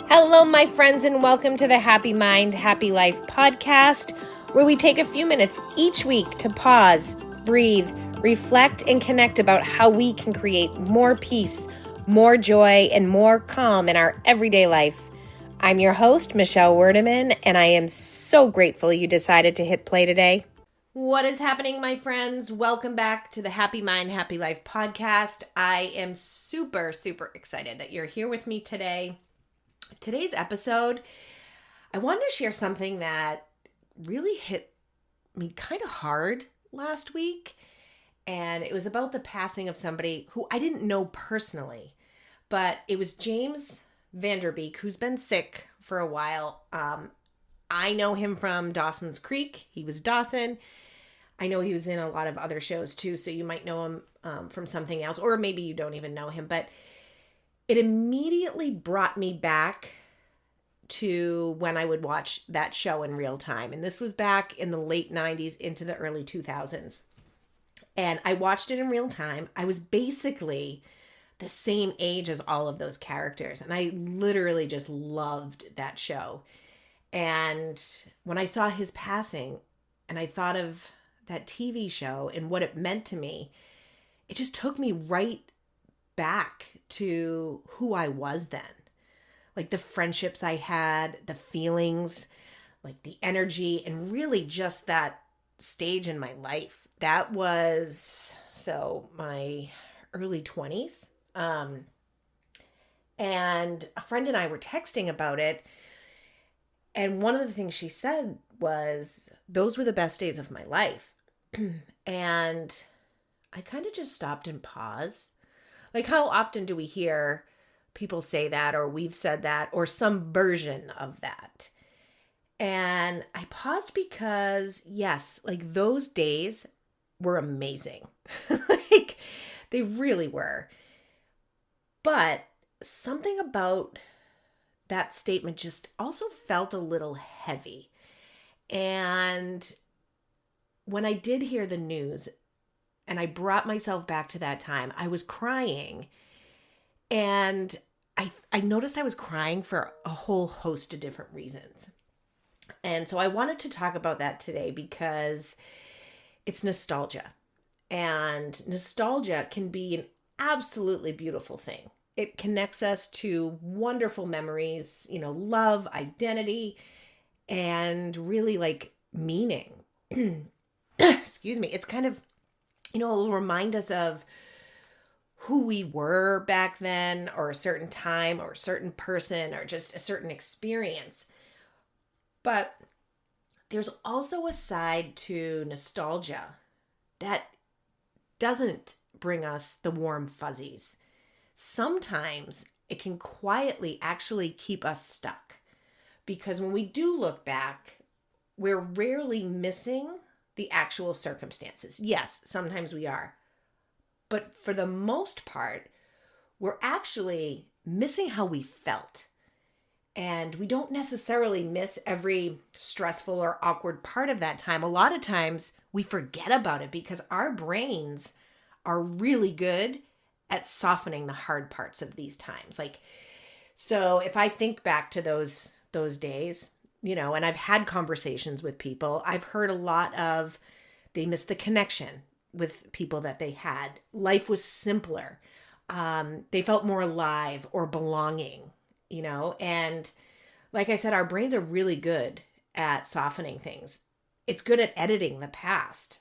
Hello, my friends, and welcome to the Happy Mind, Happy Life podcast, where we take a few minutes each week to pause, breathe, reflect, and connect about how we can create more peace, more joy, and more calm in our everyday life. I'm your host, Michelle Werdeman, and I am so grateful you decided to hit play today. What is happening, my friends? Welcome back to the Happy Mind, Happy Life podcast. I am super excited that you're here with me today. Today's episode, I wanted to share something that really hit me kind of hard last week. And it was about the passing of somebody who I didn't know personally, but it was James Vanderbeek, who's been sick for a while. I know him from Dawson's Creek. He was Dawson. I know he was in a lot of other shows too, so you might know him from something else, or maybe you don't even know him, but it immediately brought me back to when I would watch that show in real time. And this was back in the late 90s into the early 2000s. And I watched it in real time. I was basically the same age as all of those characters. And I literally just loved that show. And when I saw his passing and I thought of that TV show and what it meant to me, it just took me right back to who I was then. Like the friendships I had, the feelings, like the energy, and really just that stage in my life. That was, my early 20s. And a friend and I were texting about it. And one of the things she said was, those were the best days of my life. And I kind of just stopped and paused. Like, how often do we hear people say that, or we've said that, or some version of that? And I paused because, yes, like those days were amazing. Like, they really were. But something about that statement just also felt a little heavy. And when I did hear the news, and I brought myself back to that time, I was crying. And I noticed I was crying for a whole host of different reasons. And so I wanted to talk about that today because it's nostalgia. And nostalgia can be an absolutely beautiful thing. It connects us to wonderful memories, love, identity, and really like meaning. Excuse me. It's kind of, it will remind us of who we were back then, or a certain time, or a certain person, or just a certain experience. But there's also a side to nostalgia that doesn't bring us the warm fuzzies. Sometimes it can quietly actually keep us stuck, because when we do look back, we're rarely missing the actual circumstances. Yes, sometimes we are. But for the most part, we're actually missing how we felt. And we don't necessarily miss every stressful or awkward part of that time. A lot of times we forget about it because our brains are really good at softening the hard parts of these times. So if I think back to those days, and I've had conversations with people, I've heard a lot of, they miss the connection with people that they had. Life was simpler. They felt more alive or belonging, and like I said, our brains are really good at softening things. It's good at editing the past.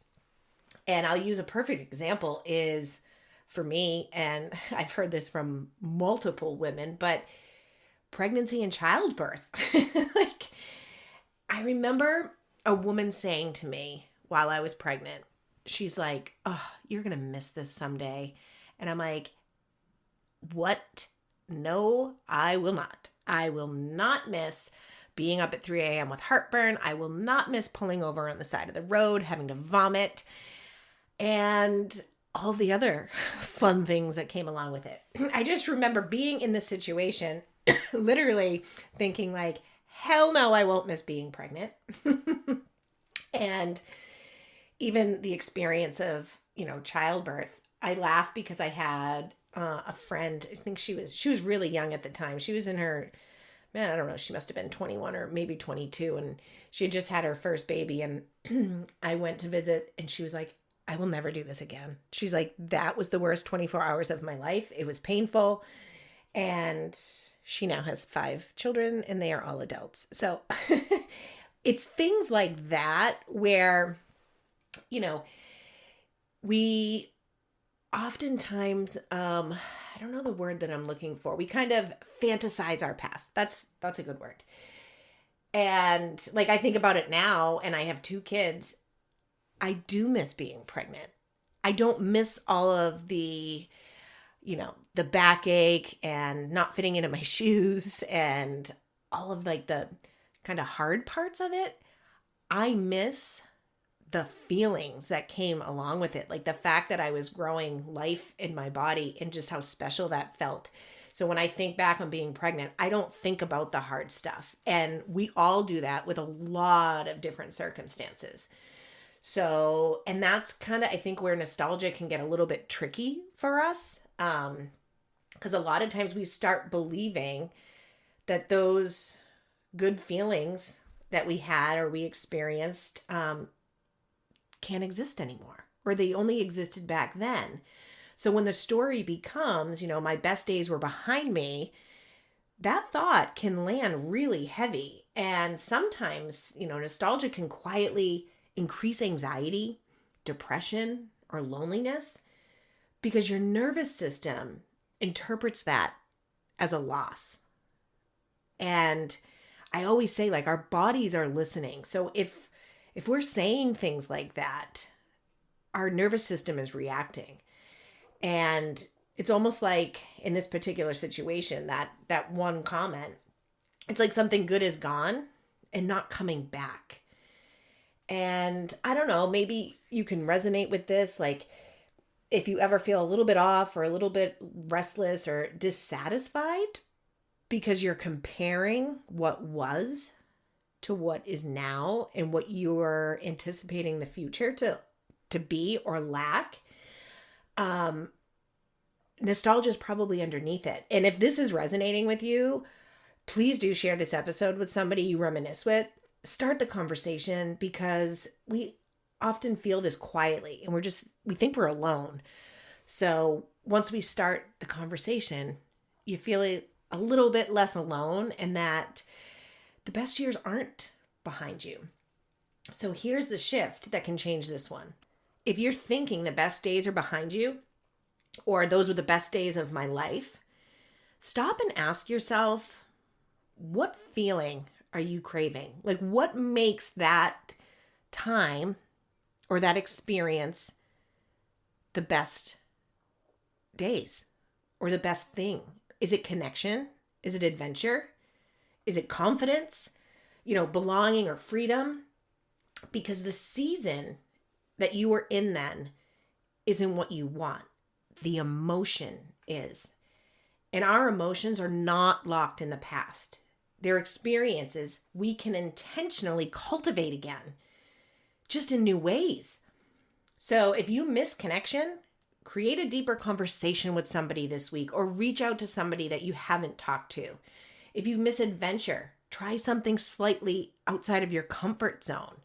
And I'll use a perfect example is for me, and I've heard this from multiple women, but pregnancy and childbirth. I remember a woman saying to me while I was pregnant, she's like, "Oh, you're going to miss this someday." And I'm like, "What? No, I will not. I will not miss being up at 3 a.m. with heartburn. I will not miss pulling over on the side of the road, having to vomit, and all the other fun things that came along with it." I just remember being in this situation, literally thinking like, hell no, I won't miss being pregnant. And even the experience of, childbirth, I laugh because I had a friend, I think she was really young at the time. She was in her man, I don't know, she must have been 21 or maybe 22. And she had just had her first baby. And I went to visit and she was like, I will never do this again. She's like, that was the worst 24 hours of my life. It was painful. And she now has 5 children and they are all adults. So it's things like that where, you know, we oftentimes, I don't know the word that I'm looking for. We kind of fantasize our past. That's a good word. And like, I think about it now and I have 2 kids. I do miss being pregnant. I don't miss all of the, the backache and not fitting into my shoes and all of like the kind of hard parts of it. I miss the feelings that came along with it. Like the fact that I was growing life in my body and just how special that felt. So when I think back on being pregnant, I don't think about the hard stuff. And we all do that with a lot of different circumstances. So, and that's kind of, I think, where nostalgia can get a little bit tricky for us. Because a lot of times we start believing that those good feelings that we had or we experienced can't exist anymore, or they only existed back then. So when the story becomes, my best days were behind me, that thought can land really heavy. And sometimes, nostalgia can quietly increase anxiety, depression, or loneliness because your nervous system interprets that as a loss. And I always say, like, our bodies are listening. So if we're saying things like that, our nervous system is reacting. And it's almost like in this particular situation, that one comment, it's like something good is gone and not coming back. And I don't know, maybe you can resonate with this. Like if you ever feel a little bit off or a little bit restless or dissatisfied because you're comparing what was to what is now and what you're anticipating the future to be or lack, nostalgia is probably underneath it. And if this is resonating with you, please do share this episode with somebody you reminisce with. Start the conversation because we often feel this quietly and we think we're alone. So once we start the conversation, you feel a little bit less alone and that the best years aren't behind you. So here's the shift that can change this one. If you're thinking the best days are behind you, or those were the best days of my life, stop and ask yourself, what feeling are you craving? Like what makes that time or that experience the best days or the best thing? Is it connection? Is it adventure? Is it confidence? Belonging or freedom? Because the season that you were in then isn't what you want. The emotion is. And our emotions are not locked in the past. They're experiences we can intentionally cultivate again, just in new ways. So if you miss connection, create a deeper conversation with somebody this week or reach out to somebody that you haven't talked to. If you miss adventure, try something slightly outside of your comfort zone.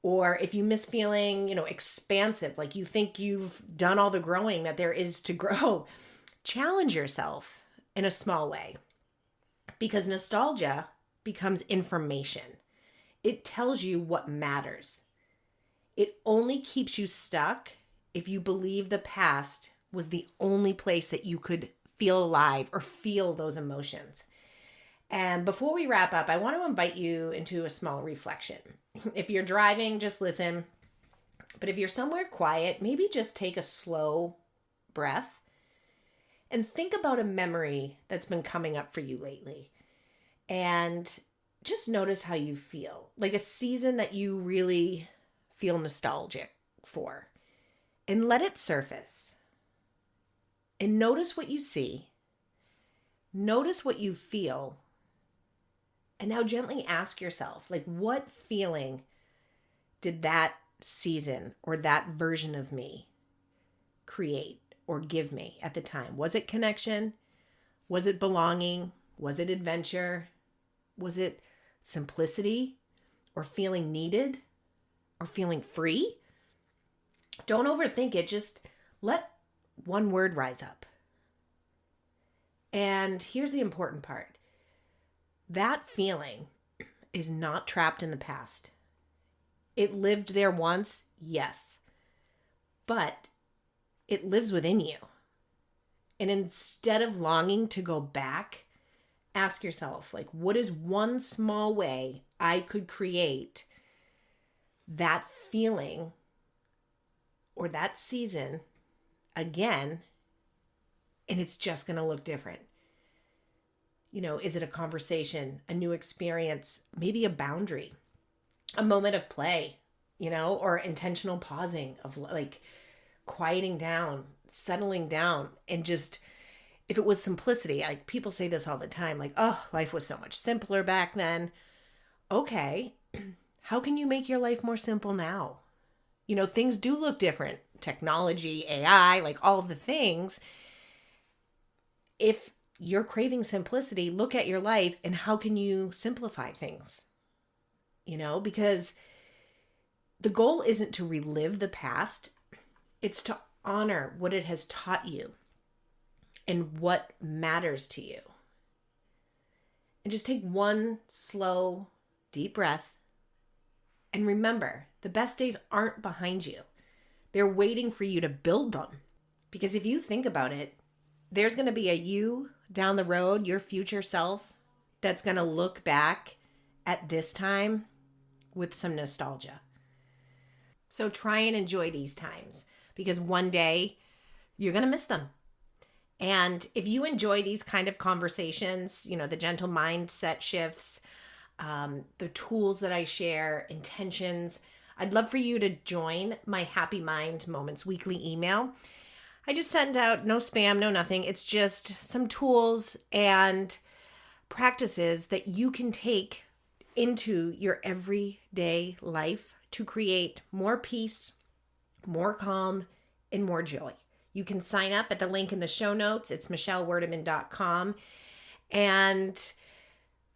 Or if you miss feeling, expansive, like you think you've done all the growing that there is to grow, challenge yourself in a small way. Because nostalgia becomes information. It tells you what matters. It only keeps you stuck if you believe the past was the only place that you could feel alive or feel those emotions. And before we wrap up, I want to invite you into a small reflection. If you're driving, just listen. But if you're somewhere quiet, maybe just take a slow breath and think about a memory that's been coming up for you lately. And just notice how you feel, like a season that you really feel nostalgic for. And let it surface. And notice what you see. Notice what you feel. And now gently ask yourself, like, what feeling did that season or that version of me create or give me at the time? Was it connection? Was it belonging? Was it adventure? Was it simplicity or feeling needed or feeling free? Don't overthink it. Just let one word rise up. And here's the important part. That feeling is not trapped in the past. It lived there once, yes, but it lives within you. And instead of longing to go back, ask yourself, like, what is one small way I could create that feeling or that season again, and it's just going to look different? You know, is it a conversation, a new experience, maybe a boundary, a moment of play, you know, or intentional pausing of like quieting down, settling down, and just, if it was simplicity, like people say this all the time, like, oh, life was so much simpler back then. Okay, how can you make your life more simple now? You know, things do look different. Technology, AI, like all of the things. If you're craving simplicity, look at your life and how can you simplify things? You know, because the goal isn't to relive the past. It's to honor what it has taught you and what matters to you. And just take one slow, deep breath. And remember, the best days aren't behind you. They're waiting for you to build them. Because if you think about it, there's going to be a you down the road, your future self, that's going to look back at this time with some nostalgia. So try and enjoy these times, because one day you're going to miss them. And if you enjoy these kind of conversations, you know, the gentle mindset shifts, the tools that I share, intentions, I'd love for you to join my Happy Mind Moments weekly email. I just send out no spam, no nothing. It's just some tools and practices that you can take into your everyday life to create more peace, more calm, and more joy. You can sign up at the link in the show notes. It's michellewerdeman.com. And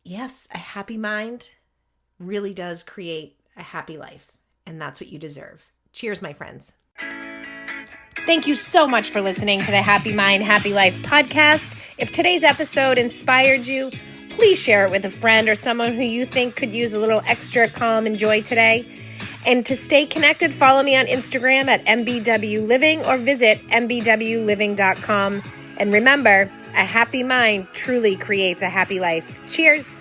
yes, a happy mind really does create a happy life. And that's what you deserve. Cheers, my friends. Thank you so much for listening to the Happy Mind, Happy Life podcast. If today's episode inspired you, please share it with a friend or someone who you think could use a little extra calm and joy today. And to stay connected, follow me on Instagram at mbwliving or visit mbwliving.com. And remember, a happy mind truly creates a happy life. Cheers.